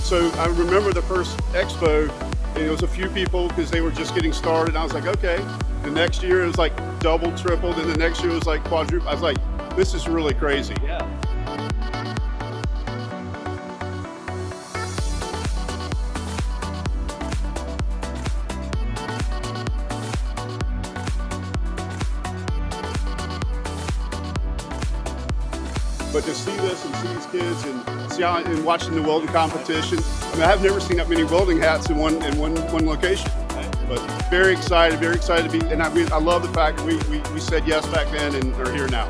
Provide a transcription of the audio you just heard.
So I remember the first expo, and it was a few people because they were just getting started. And I was like, okay. The next year it was like double, triple. Then the next year it was like quadruple. I was like, this is really crazy. Yeah. But to see this and see these kids and see how, and watching the welding competition, I mean, I've never seen that many welding hats in one location. But very excited to be, and I mean, I love the fact that we said yes back then and are here now.